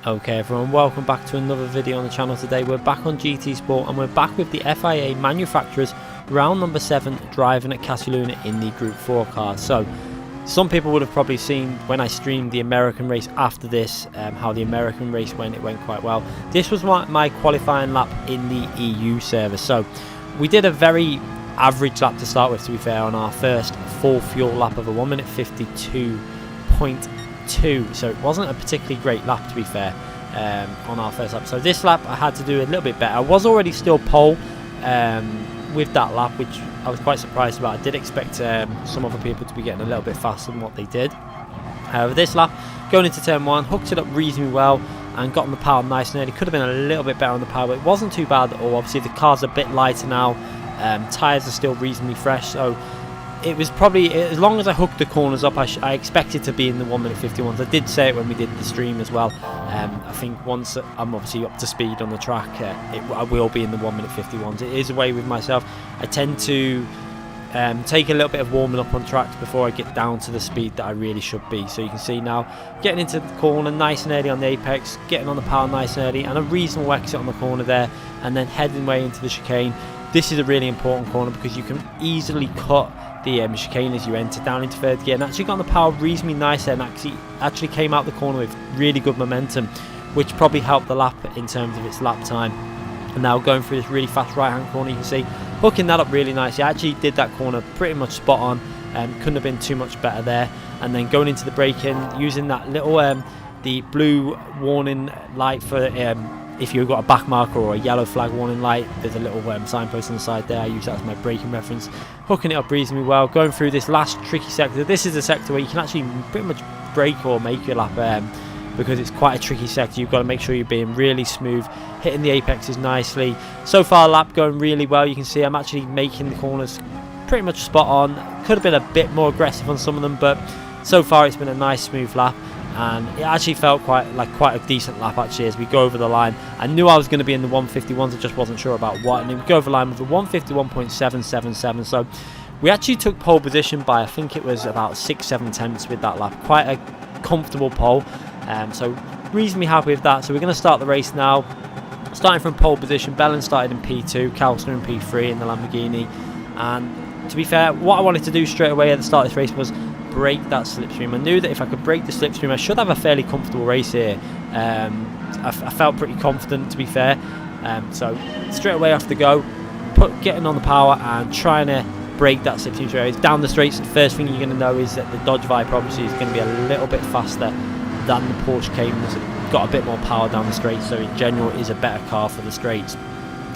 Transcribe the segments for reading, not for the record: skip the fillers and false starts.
Okay everyone, welcome back to another video on the channel. Today we're back on GT Sport and we're back with the FIA manufacturers round number 7 driving at Catalunya in the Group 4 car. So some people would have probably seen when I streamed the American race after this, how the American race went. It went quite well. This was my qualifying lap in the EU service. So we did a very average lap to start with, to be fair, on our first full fuel lap of a 1 minute 52.2. So it wasn't a particularly great lap, to be fair, on our first lap. So this lap I had to do a little bit better. I was already still pole with that lap, which I was quite surprised about. I did expect some other people to be getting a little bit faster than what they did. However, this lap, going into turn 1, hooked it up reasonably well and got on the power nice and early. Could have been a little bit better on the power, but it wasn't too bad at all. Obviously the car's a bit lighter now, tyres are still reasonably fresh, so it was probably, as long as I hooked the corners up, I expected to be in the 1 minute 51s. I did say it when we did the stream as well. I think once I'm obviously up to speed on the track, I will be in the 1 minute 51s. It is a way with myself. I tend to take a little bit of warming up on tracks before I get down to the speed that I really should be. So you can see now, getting into the corner nice and early on the apex, getting on the power nice and early, and a reasonable exit on the corner there, and then heading way into the chicane. This is a really important corner because you can easily cut the chicane as you enter down into third gear, and actually got on the power reasonably nice there, and actually came out the corner with really good momentum, which probably helped the lap in terms of its lap time. And now going through this really fast right hand corner, you can see hooking that up really nicely. I actually did that corner pretty much spot on, couldn't have been too much better there. And then going into the braking, using that little the blue warning light for if you've got a back marker or a yellow flag warning light. There's a little signpost on the side there. I use that as my braking reference. Hooking it up reasonably well. Going through this last tricky sector. This is a sector where you can actually pretty much brake or make your lap because it's quite a tricky sector. You've got to make sure you're being really smooth, hitting the apexes nicely. So far lap going really well. You can see I'm actually making the corners pretty much spot on. Could have been a bit more aggressive on some of them, but so far it's been a nice smooth lap. And it actually felt quite a decent lap actually as we go over the line. I knew I was going to be in the 151s, I just wasn't sure about what, and then we go over the line with the 151.777. so we actually took pole position by, I think it was about 6-7 tenths with that lap. Quite a comfortable pole, so reasonably happy with that. So we're going to start the race now, starting from pole position. Bellin started in P2, Kalsner in P3 in the Lamborghini. And to be fair, what I wanted to do straight away at the start of this race was break that slipstream. I knew that if I could break the slipstream, I should have a fairly comfortable race here. I felt pretty confident, to be fair. So straight away off the go, getting on the power and trying to break that slipstream straight away. Down the straights, the first thing you're going to know is that the Dodge Viper obviously is going to be a little bit faster than the Porsche Cayman. It's got a bit more power down the straights, so in general it is a better car for the straights.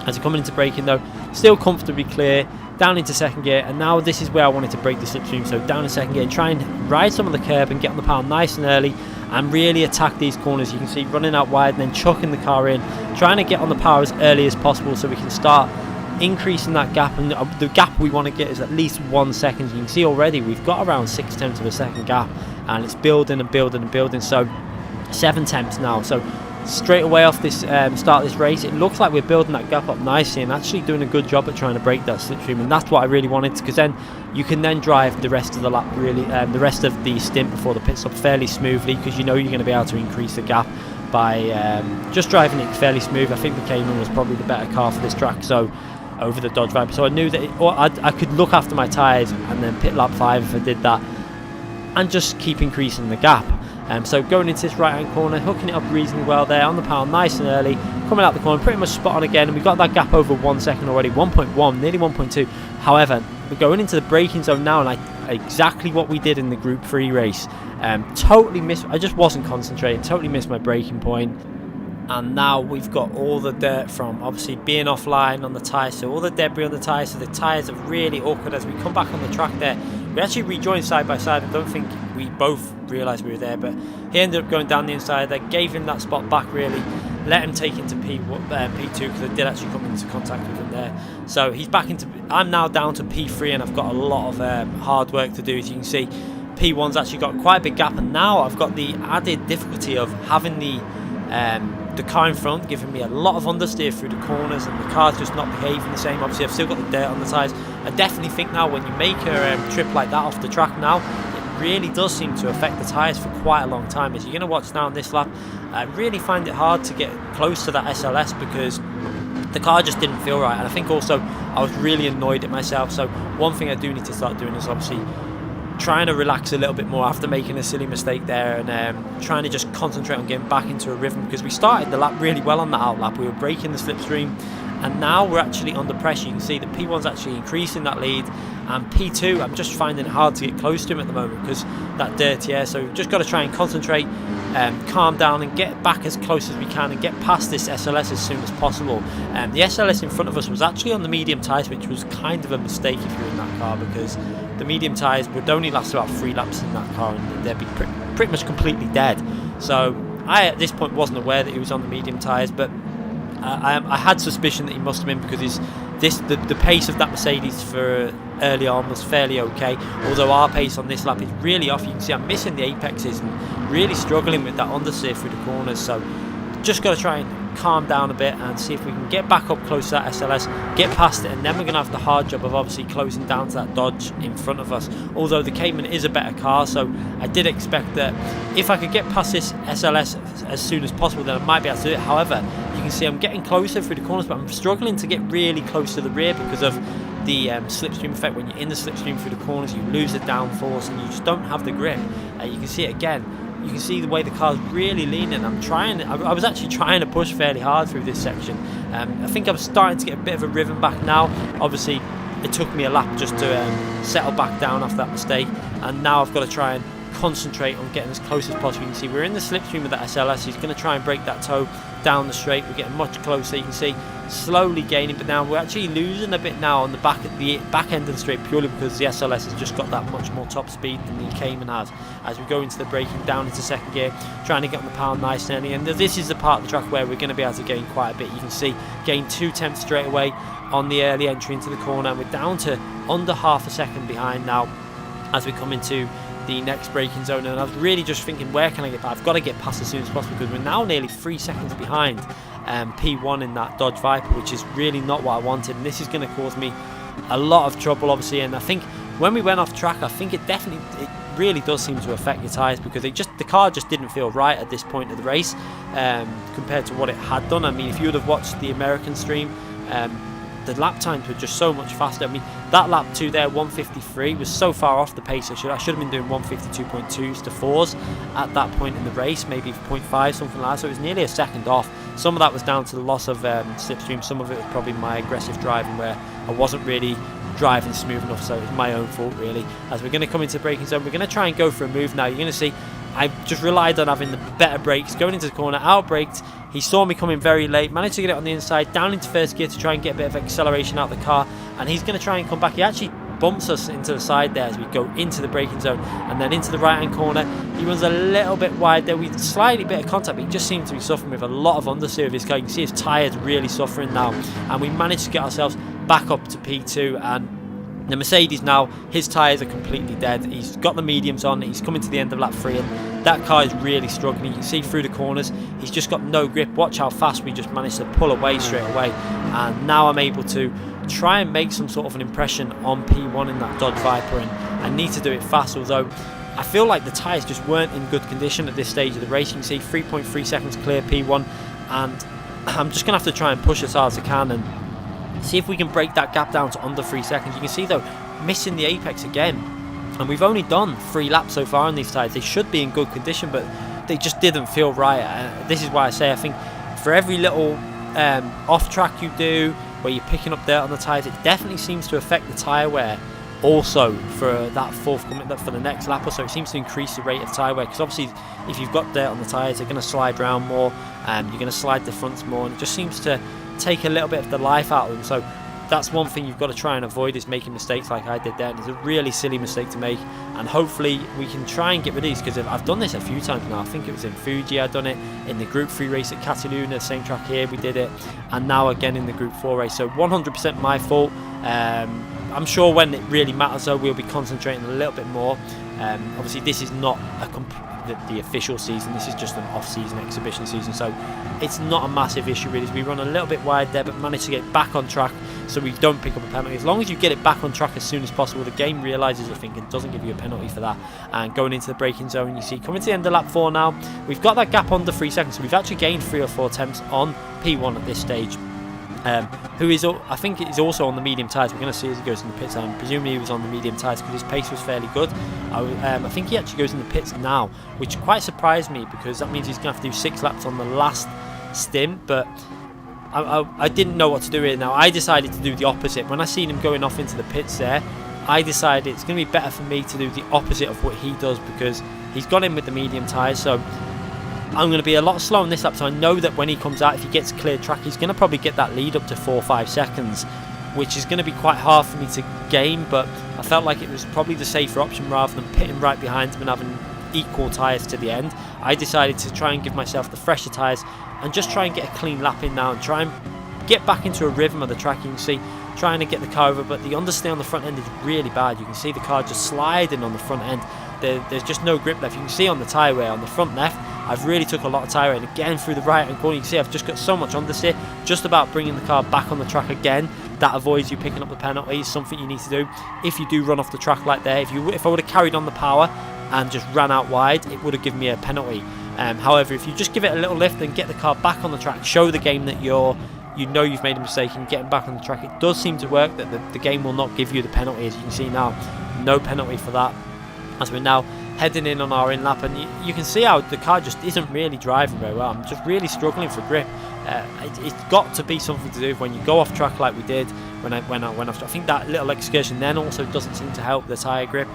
As I'm coming into braking though, still comfortably clear. Down into second gear, and now this is where I wanted to break the slipstream. So down in second gear and try and ride some of the curb and get on the power nice and early and really attack these corners. You can see running out wide and then chucking the car in, trying to get on the power as early as possible so we can start increasing that gap. And the gap we want to get is at least 1 second. You can see already we've got around 6/10 of a second gap, and it's building and building and building. So 7 tenths now. So straight away off this start of this race, it looks like we're building that gap up nicely and actually doing a good job at trying to break that slipstream, and that's what I really wanted, because then you can then drive the rest of the lap really, the rest of the stint before the pit stop fairly smoothly, because you know you're going to be able to increase the gap by just driving it fairly smooth. I think the Cayman was probably the better car for this track, so over the Dodge Viper. So I knew that I could look after my tyres and then pit lap 5 if I did that, and just keep increasing the gap. So going into this right hand corner, hooking it up reasonably well there, on the power nice and early, coming out the corner pretty much spot on again, and we got that gap over 1 second already, 1.1, nearly 1.2. However, we're going into the braking zone now, and exactly what we did in the Group 3 race. Totally missed, I just wasn't concentrating, totally missed my braking point. And now we've got all the dirt from obviously being offline on the tyres, so all the debris on the tyres, so the tyres are really awkward as we come back on the track there. We actually rejoined side by side. I don't think we both realised we were there, but he ended up going down the inside there, gave him that spot back really, let him take into P2, because I did actually come into contact with him there. So he's back into, I'm now down to P3, and I've got a lot of hard work to do. As you can see, P1's actually got quite a big gap, and now I've got the added difficulty of having the car in front giving me a lot of understeer through the corners, and the car's just not behaving the same. Obviously I've still got the dirt on the tyres. I definitely think now when you make a trip like that off the track now, really does seem to affect the tyres for quite a long time. As you're going to watch now on this lap, I really find it hard to get close to that SLS because the car just didn't feel right. And I think also I was really annoyed at myself. So one thing I do need to start doing is obviously trying to relax a little bit more after making a silly mistake there, and trying to just concentrate on getting back into a rhythm, because we started the lap really well on that out lap. We were breaking the slipstream, and now we're actually under pressure. You can see that P1's actually increasing that lead, and P2, I'm just finding it hard to get close to him at the moment because that dirty air. So we've just got to try and concentrate, calm down and get back as close as we can and get past this SLS as soon as possible. The SLS in front of us was actually on the medium tyres, which was kind of a mistake if you're in that car, because the medium tyres would only last about 3 laps in that car and they'd be pretty much completely dead. So I at this point wasn't aware that he was on the medium tyres, but I had suspicion that he must have been, because the pace of that Mercedes for early on was fairly okay, although our pace on this lap is really off. You can see I'm missing the apexes and really struggling with that understeer through the corners. So just got to try and calm down a bit and see if we can get back up close to that SLS, get past it, and then we're going to have the hard job of obviously closing down to that Dodge in front of us. Although the Cayman is a better car, so I did expect that if I could get past this SLS as soon as possible, then I might be able to do it. However, you can see I'm getting closer through the corners, but I'm struggling to get really close to the rear because of the slipstream effect. When you're in the slipstream through the corners, you lose the downforce and you just don't have the grip. You can see it again. You can see the way the car's really leaning. I was actually trying to push fairly hard through this section. I think I'm starting to get a bit of a rhythm back now. Obviously, it took me a lap just to settle back down after that mistake, and now I've got to try and concentrate on getting as close as possible. You can see we're in the slipstream with that SLS. He's going to try and break that toe down the straight. We're getting much closer. You can see slowly gaining, but now we're actually losing a bit now on the back end of the straight, purely because the SLS has just got that much more top speed than the Cayman has. As we go into the braking down into second gear, trying to get on the pound nice and early, and this is the part of the track where we're going to be able to gain quite a bit. You can see gain 2 tenths straight away on the early entry into the corner, and we're down to under half a second behind now as we come into the next braking zone. And I was really just thinking, where can I get past? I've got to get past as soon as possible, because we're now nearly 3 seconds behind P1 in that Dodge Viper, which is really not what I wanted, and this is going to cause me a lot of trouble obviously. And I think when we went off track, I think it really does seem to affect your tyres, because the car just didn't feel right at this point of the race compared to what it had done. I mean, if you would have watched the American stream, the lap times were just so much faster. I mean, that lap 2 there, 153, was so far off the pace. I should have been doing 152.2s to 4s at that point in the race, maybe 0.5, something like that. So it was nearly a second off. Some of that was down to the loss of slipstream. Some of it was probably my aggressive driving, where I wasn't really driving smooth enough, so it's my own fault really. As we're going to come into the braking zone, we're going to try and go for a move now. You're going to see I just relied on having the better brakes, going into the corner, out-braked. He saw me coming very late, managed to get it on the inside, down into first gear to try and get a bit of acceleration out of the car, and he's going to try and come back. He actually bumps us into the side there as we go into the braking zone, and then into the right-hand corner. He runs a little bit wide there with slightly bit of contact, but he just seems to be suffering with a lot of understeer of his car. You can see his tyres really suffering now, and we managed to get ourselves back up to P2. And the Mercedes now, his tyres are completely dead. He's got the mediums on, he's coming to the end of lap 3, and that car is really struggling. You can see through the corners, he's just got no grip. Watch how fast we just managed to pull away straight away, and now I'm able to try and make some sort of an impression on P1 in that Dodge Viper, and I need to do it fast, although I feel like the tyres just weren't in good condition at this stage of the race. You can see 3.3 seconds clear P1, and I'm just going to have to try and push as hard as I can and see if we can break that gap down to under 3 seconds. You can see though, missing the apex again, and we've only done 3 laps so far on these tyres. They should be in good condition, but they just didn't feel right. This is why I say I think for every little off track you do where you're picking up dirt on the tyres, it definitely seems to affect the tyre wear also for that forthcoming, for the next lap or so. It seems to increase the rate of tyre wear, because obviously if you've got dirt on the tyres, they're going to slide around more, you're going to slide the fronts more, and it just seems to take a little bit of the life out of them. So that's one thing you've got to try and avoid, is making mistakes like I did there. And it's a really silly mistake to make, and hopefully we can try and get rid of these, because I've done this a few times now. I think it was in Fuji I'd done it, in the Group 3 race at Catalunya, the same track here we did it, and now again in the Group 4 race. So 100% my fault. I'm sure when it really matters though, we'll be concentrating a little bit more. Obviously this is not the official season, this is just an off-season exhibition season, so it's not a massive issue really. We run a little bit wide there, but managed to get back on track, so we don't pick up a penalty. As long as you get it back on track as soon as possible, the game realises, I think, and doesn't give you a penalty for that. And going into the braking zone, you see, coming to the end of lap 4 now, we've got that gap under 3 seconds, so we've actually gained 3 or 4 attempts on P1 at this stage. Who is, I think, is also on the medium tyres. We're going to see as he goes in the pits. Presumably he was on the medium tyres because his pace was fairly good. I think he actually goes in the pits now, which quite surprised me, because that means he's going to have to do 6 laps on the last stint. But I didn't know what to do here now. I decided to do the opposite. When I seen him going off into the pits there, I decided it's going to be better for me to do the opposite of what he does, because he's got in with the medium tyres. So I'm going to be a lot slower on this lap, so I know that when he comes out, if he gets clear track, he's going to probably get that lead up to 4 or 5 seconds, which is going to be quite hard for me to gain. But I felt like it was probably the safer option, rather than pitting right behind him and having equal tyres to the end. I decided to try and give myself the fresher tyres and just try and get a clean lap in now and try and get back into a rhythm of the track. You can see trying to get the car over, but the understeer on the front end is really bad. You can see the car just sliding on the front end. There's just no grip left. You can see on the tyre wear on the front left, I've really took a lot of tyre, and again through the right hand corner you can see I've just got so much understeer, just about bringing the car back on the track again. That avoids you picking up the penalty. It's something you need to do if you do run off the track like there. If I would have carried on the power and just ran out wide, it would have given me a penalty. However, if you just give it a little lift and get the car back on the track, show the game that you know you've made a mistake, and getting back on the track, it does seem to work, that the game will not give you the penalty. As you can see now, no penalty for that, as we're now heading in on our in lap. And you can see how the car just isn't really driving very well. I'm just really struggling for grip. It's got to be something to do when you go off track like we did when I went off. I think that little excursion then also doesn't seem to help the tyre grip,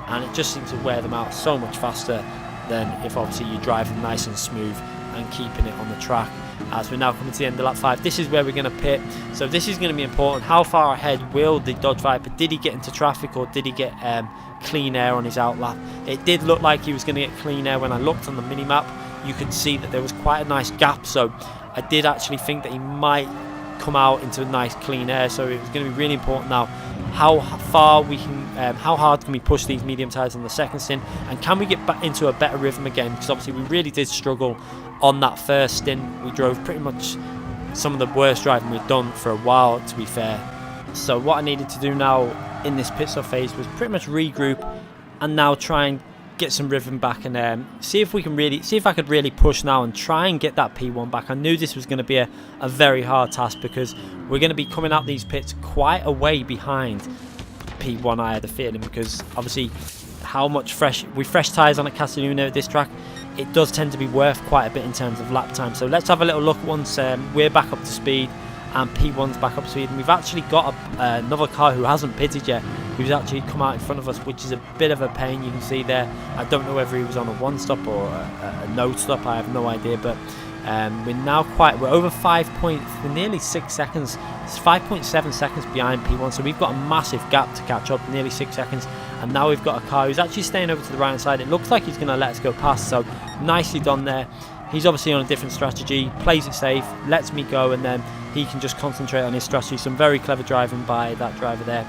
and it just seems to wear them out so much faster than if obviously you're driving nice and smooth and keeping it on the track. As we're now coming to the end of lap 5, this is where we're going to pit, so this is going to be important. How far ahead will the Dodge Viper? Did he get into traffic, or did he get clean air on his out lap? It did look like he was going to get clean air. When I looked on the mini map, you could see that there was quite a nice gap, so I did actually think that he might come out into a nice clean air. So it was going to be really important now how far we can, how hard can we push these medium tyres on the second stint, and can we get back into a better rhythm again, because obviously we really did struggle on that first stint. We drove pretty much some of the worst driving we've done for a while, to be fair. So what I needed to do now in this pit stop phase was pretty much regroup and now try and get some rhythm back, and see if I could really push now and try and get that P1 back. I knew this was going to be a very hard task, because we're going to be coming out these pits quite a way behind P1, I had a feeling, because obviously how much fresh tyres on at Catalunya at this track, it does tend to be worth quite a bit in terms of lap time. So let's have a little look once we're back up to speed and P1's back up to speed, and we've actually got another car who hasn't pitted yet, who's actually come out in front of us, which is a bit of a pain. You can see there, I don't know whether he was on a one stop or a no stop, I have no idea, but we're over 5 points, we're nearly 6 seconds, it's 5.7 seconds behind P1, so we've got a massive gap to catch up, nearly 6 seconds, and now we've got a car who's actually staying over to the right hand side. It looks like he's going to let us go past, so nicely done there. He's obviously on a different strategy, plays it safe, lets me go, and then he can just concentrate on his strategy. Some very clever driving by that driver there,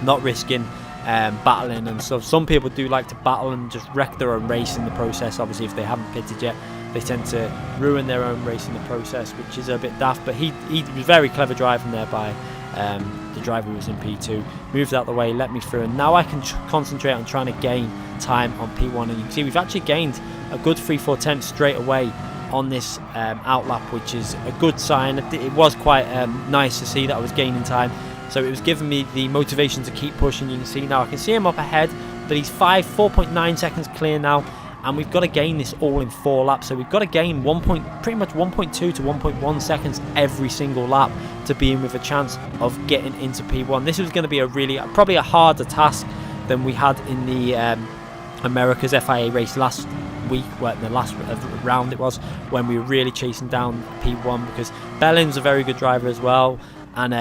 not risking battling and stuff. Some people do like to battle and just wreck their own race in the process. Obviously, if they haven't pitted yet, they tend to ruin their own race in the process, which is a bit daft. But he was very clever driving there by the driver who was in P2. Moved out the way, let me through, and now I can concentrate on trying to gain time on P1. And you can see we've actually gained a good 3/4 tenths straight away on this outlap, which is a good sign. It was quite nice to see that I was gaining time, so it was giving me the motivation to keep pushing. You can see now, I can see him up ahead, but he's 4.9 seconds clear now, and we've got to gain this all in 4 laps. So we've got to gain pretty much 1.2 to 1.1 seconds every single lap to be in with a chance of getting into P1. This was going to be probably a harder task than we had in the America's FIA race last week, in the last round it was, when we were really chasing down P1, because Bellin's a very good driver as well, and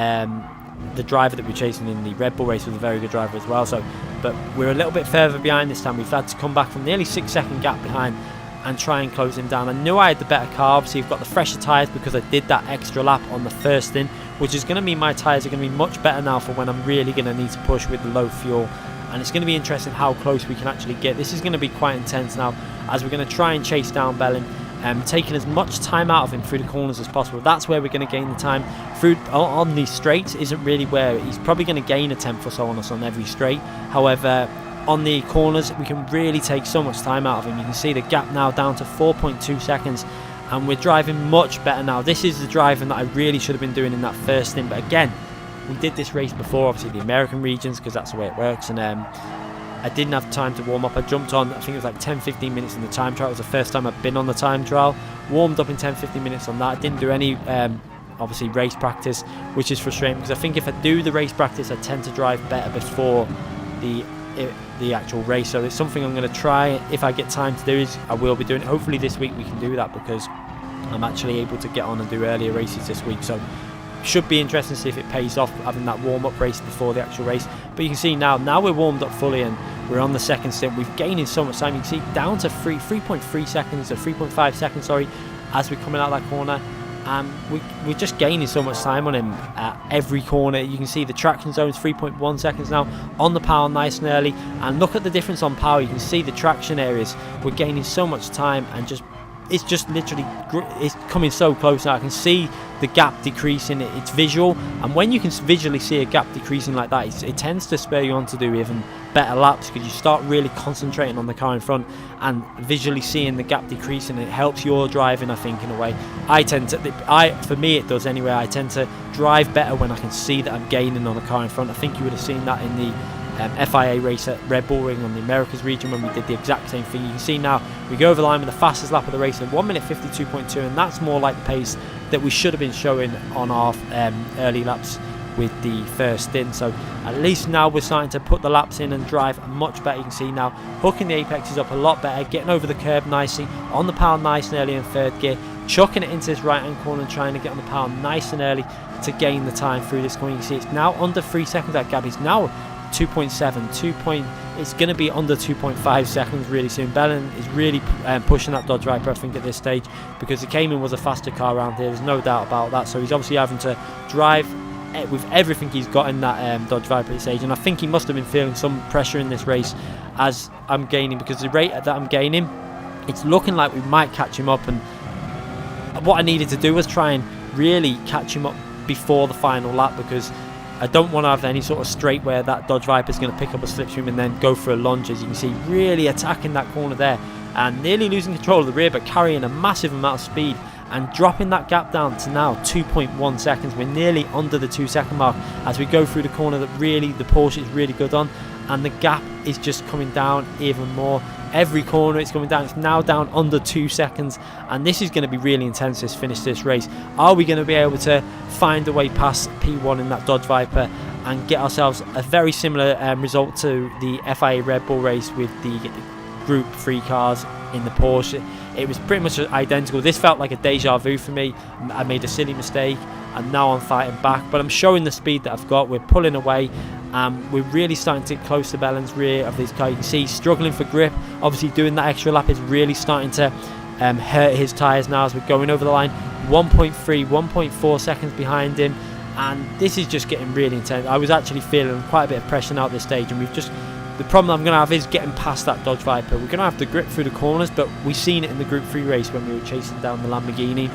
the driver that we're chasing in the Red Bull race was a very good driver as well. So, but we're a little bit further behind this time. We've had to come back from nearly 6 second gap behind and try and close him down. I knew I had the better car. Obviously, you've got the fresher tyres because I did that extra lap on the first stint, which is going to mean my tyres are going to be much better now for when I'm really going to need to push with the low fuel. And it's going to be interesting how close we can actually get. This is going to be quite intense now, as we're going to try and chase down Bellin taking as much time out of him through the corners as possible. That's where we're going to gain the time. Through on these straights isn't really where he's probably going to gain a tenth or so on us on every straight. However, on the corners we can really take so much time out of him. You can see the gap now down to 4.2 seconds, and we're driving much better now. This is the driving that I really should have been doing in that first stint, but again, we did this race before, obviously the American regions, because that's the way it works, and I didn't have time to warm up. I jumped on, I think it was like 10-15 minutes in the time trial. It was the first time I've been on the time trial. Warmed up in 10-15 minutes on that. I didn't do any obviously race practice, which is frustrating, because I think if I do the race practice I tend to drive better before the actual race. So it's something I'm going to try, if I get time to do, is I will be doing it. Hopefully this week we can do that, because I'm actually able to get on and do earlier races this week. So should be interesting to see if it pays off, having that warm-up race before the actual race. But you can see now we're warmed up fully and we're on the second stint. We've gained in so much time. You can see down to 3.3 seconds or 3.5 seconds, sorry, as we're coming out of that corner. We're just gaining so much time on him at every corner. You can see the traction zone's 3.1 seconds now on the power, nice and early. And look at the difference on power. You can see the traction areas. We're gaining so much time, and it's just literally, it's coming so close now. I can see the gap decreasing. It's visual, and when you can visually see a gap decreasing like that, it tends to spur you on to do even better laps, because you start really concentrating on the car in front and visually seeing the gap decreasing. It helps your driving, I think, in a way. For me it does anyway. I tend to drive better when I can see that I'm gaining on the car in front. I think you would have seen that in the FIA race at Red Bull Ring on the Americas region when we did the exact same thing. You can see now we go over the line with the fastest lap of the race in 1 minute 52.2, and that's more like the pace that we should have been showing on our early laps with the first stint. So at least now we're starting to put the laps in and drive much better. You can see now hooking the apexes up a lot better, getting over the curb nicely, on the power nice and early in third gear, chucking it into this right hand corner and trying to get on the power nice and early to gain the time through this corner. You can see it's now under 3 seconds. That gap is now 2.7, it's going to be under 2.5 seconds really soon. Bellin is really pushing that Dodge Viper, I think, at this stage, because the Cayman was a faster car around here, there's no doubt about that. So he's obviously having to drive with everything he's got in that Dodge Viper at this stage, and I think he must have been feeling some pressure in this race as I'm gaining, because the rate that I'm gaining, it's looking like we might catch him up. And what I needed to do was try and really catch him up before the final lap, because I don't want to have any sort of straight where that Dodge Viper is going to pick up a slipstream and then go for a lunge. As you can see, really attacking that corner there and nearly losing control of the rear, but carrying a massive amount of speed and dropping that gap down to now 2.1 seconds. We're nearly under the 2 second mark as we go through the corner that really the Porsche is really good on, and the gap is just coming down even more. Every corner it's coming down. It's now down under 2 seconds, and this is going to be really intense to finish this race. Are we going to be able to find a way past P1 in that Dodge Viper and get ourselves a very similar result to the FIA Red Bull race with the Group 3 cars in the Porsche? It was pretty much identical. This felt like a deja vu for me. I made a silly mistake and now I'm fighting back, but I'm showing the speed that I've got. We're pulling away. We're really starting to get close to Bellin's rear of this car. You can see he's struggling for grip. Obviously doing that extra lap is really starting to hurt his tyres now as we're going over the line. 1.4 seconds behind him, and this is just getting really intense. I was actually feeling quite a bit of pressure now at this stage, and the problem I'm going to have is getting past that Dodge Viper. We're going to have to grip through the corners, but we've seen it in the Group 3 race when we were chasing down the Lamborghini.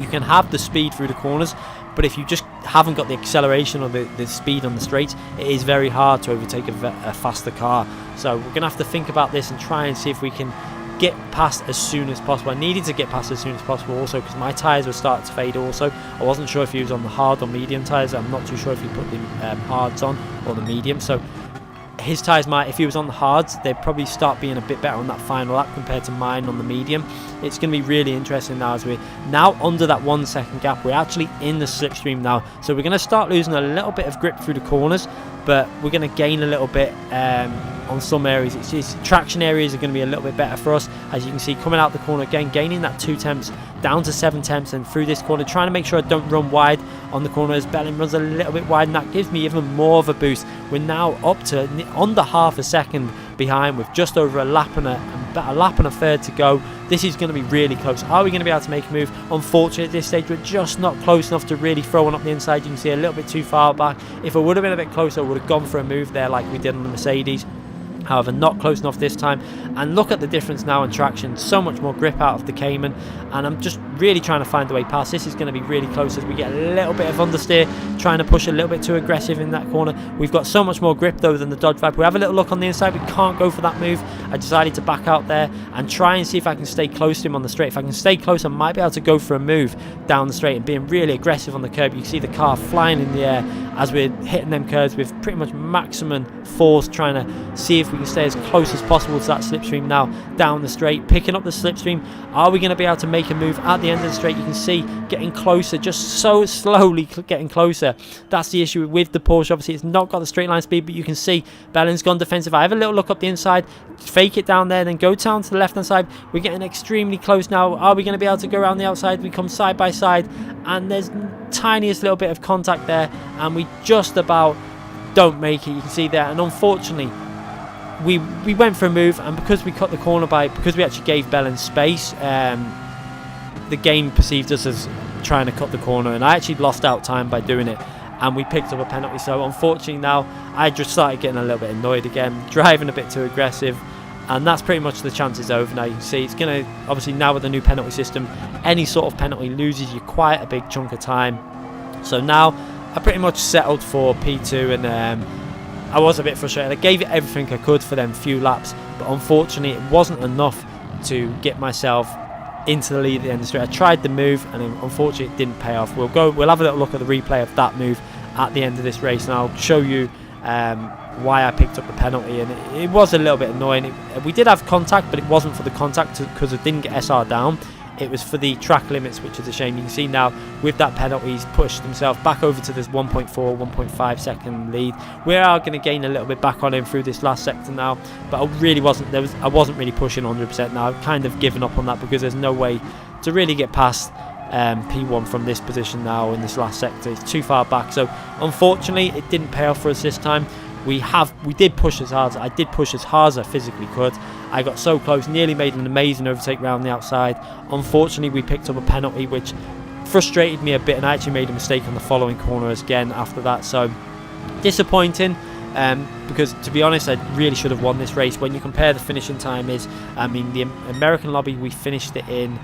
You can have the speed through the corners, but if you just haven't got the acceleration or the speed on the straights, it is very hard to overtake a faster car. So we're going to have to think about this and try and see if we can get past as soon as possible. I needed to get past as soon as possible also because my tyres were starting to fade also. I wasn't sure if he was on the hard or medium tyres. I'm not too sure if he put the hards on or the medium. So his tyres might, if he was on the hards, they'd probably start being a bit better on that final lap compared to mine on the medium. It's going to be really interesting now as we're now under that 1 second gap. We're actually in the slipstream now, so we're going to start losing a little bit of grip through the corners, but we're going to gain a little bit on some areas. It's just traction areas are going to be a little bit better for us. As you can see, coming out the corner again, gaining that 2 tenths down to 7 tenths, and through this corner trying to make sure I don't run wide on the corner as Bellin runs a little bit wide, and that gives me even more of a boost. We're now up to under half a second behind with just over a lap and a third to go. This is going to be really close. Are we going to be able to make a move? Unfortunately at this stage we're just not close enough to really throw one up the inside. You can see a little bit too far back. If I would have been a bit closer I would have gone for a move there like we did on the Mercedes. However, not close enough this time. And look at the difference now in traction. So much more grip out of the Cayman, and I'm just really trying to find the way past. This is going to be really close as we get a little bit of understeer, trying to push a little bit too aggressive in that corner. We've got so much more grip though than the Dodge Viper. We have a little look on the inside. We can't go for that move. I decided to back out there and try and see if I can stay close to him on the straight. If I can stay close, I might be able to go for a move down the straight and being really aggressive on the curb. You can see the car flying in the air as we're hitting them curves with pretty much maximum force, trying to see if we can stay as close as possible to that slipstream now down the straight, picking up the slipstream. Are we going to be able to make a move at the end of the straight? You can see getting closer, just so slowly getting closer. That's the issue with the Porsche. Obviously it's not got the straight line speed, but you can see Bellin's gone defensive. I have a little look up the inside, fake it down there, then go down to the left hand side. We're getting extremely close now. Are we going to be able to go around the outside? We come side by side, and there's tiniest little bit of contact there, and we just about don't make it. You can see there, and unfortunately we went for a move, and because we cut the corner because we actually gave Bellin space, the game perceived us as trying to cut the corner, and I actually lost out time by doing it, and we picked up a penalty. So unfortunately now I just started getting a little bit annoyed again, driving a bit too aggressive, and that's pretty much the chances over now. You can see it's going to, obviously now with the new penalty system, any sort of penalty loses you quite a big chunk of time. So now I pretty much settled for P2, and I was a bit frustrated. I gave it everything I could for them few laps, but unfortunately it wasn't enough to get myself into the lead at the end of the straight. I tried the move, and unfortunately it didn't pay off. We'll have a little look at the replay of that move at the end of this race, and I'll show you why I picked up the penalty. And it was a little bit annoying. We did have contact, but it wasn't for the contact because it didn't get SR down. It was for the track limits, which is a shame. You can see now with that penalty, he's pushed himself back over to this 1.4, 1.5 second lead. We are going to gain a little bit back on him through this last sector now, but I wasn't really pushing 100% now. I've kind of given up on that because there's no way to really get past P1 from this position now in this last sector. It's too far back. So unfortunately, it didn't pay off for us this time. We did push as hard. I did push as hard as I physically could. I got so close, nearly made an amazing overtake round the outside. Unfortunately, we picked up a penalty, which frustrated me a bit, and I actually made a mistake on the following corner again after that. So disappointing, because to be honest, I really should have won this race. When you compare the finishing time the American lobby, we finished it in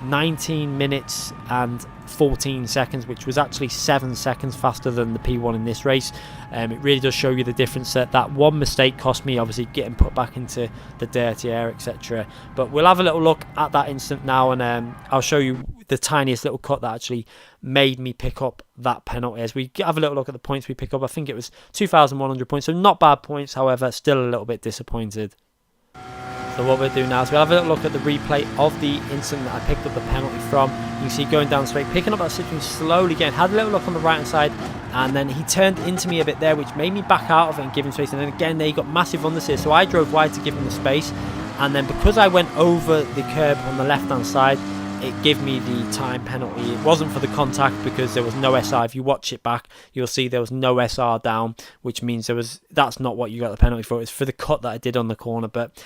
19 minutes and 14 seconds, which was actually 7 seconds faster than the P1 in this race. It really does show you the difference that one mistake cost me, obviously getting put back into the dirty air, etc. But we'll have a little look at that instant now, and I'll show you the tiniest little cut that actually made me pick up that penalty. As we have a little look at the points we pick up, I think it was 2,100 points, so not bad points. However, still a little bit disappointed. So what we'll do now is we'll have a little look at the replay of the instant that I picked up the penalty from. You can see going down straight, picking up that situation slowly again, had a little look on the right hand side, and then he turned into me a bit there, which made me back out of it and give him space. And then again, there you got massive understeer, so I drove wide to give him the space, and then because I went over the curb on the left hand side, it gave me the time penalty. It wasn't for the contact because there was no SR. If you watch it back, you'll see there was no SR down, which means that's not what you got the penalty for. It's for the cut that I did on the corner. But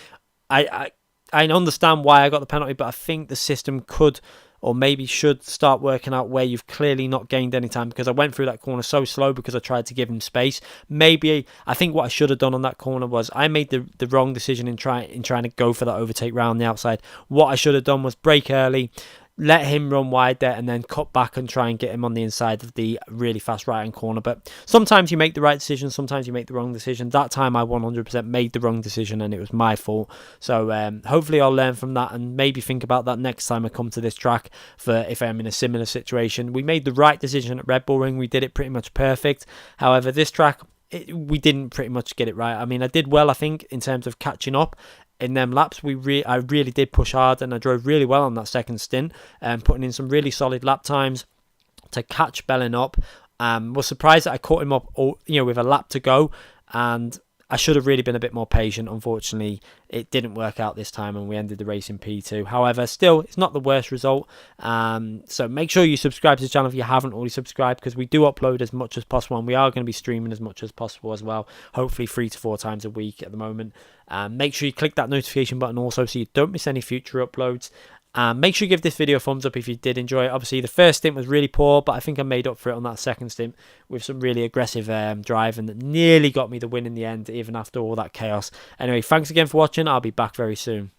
I understand why I got the penalty, but I think the system could or maybe should start working out where you've clearly not gained any time, because I went through that corner so slow because I tried to give him space. Maybe I think what I should have done on that corner was I made the wrong decision in trying to go for that overtake round the outside. What I should have done was brake early, let him run wide there, and then cut back and try and get him on the inside of the really fast right hand corner. But sometimes you make the right decision, sometimes you make the wrong decision. That time I 100% made the wrong decision, and it was my fault. So hopefully I'll learn from that and maybe think about that next time I come to this track for if I'm in a similar situation. We made the right decision at Red Bull Ring. We did it pretty much perfect. However, this track, we didn't pretty much get it right. I mean, I did well, I think, in terms of catching up. In them laps, I really did push hard, and I drove really well on that second stint, putting in some really solid lap times to catch Bellin up. Was surprised that I caught him up, with a lap to go, and I should have really been a bit more patient. Unfortunately, it didn't work out this time, and we ended the race in P2. However, still, it's not the worst result. So make sure you subscribe to the channel if you haven't already subscribed, because we do upload as much as possible, and we are going to be streaming as much as possible as well. Hopefully 3 to 4 times a week at the moment. Make sure you click that notification button also so you don't miss any future uploads. And make sure you give this video a thumbs up if you did enjoy it. Obviously, the first stint was really poor, but I think I made up for it on that second stint with some really aggressive driving that nearly got me the win in the end, even after all that chaos. Anyway, thanks again for watching. I'll be back very soon.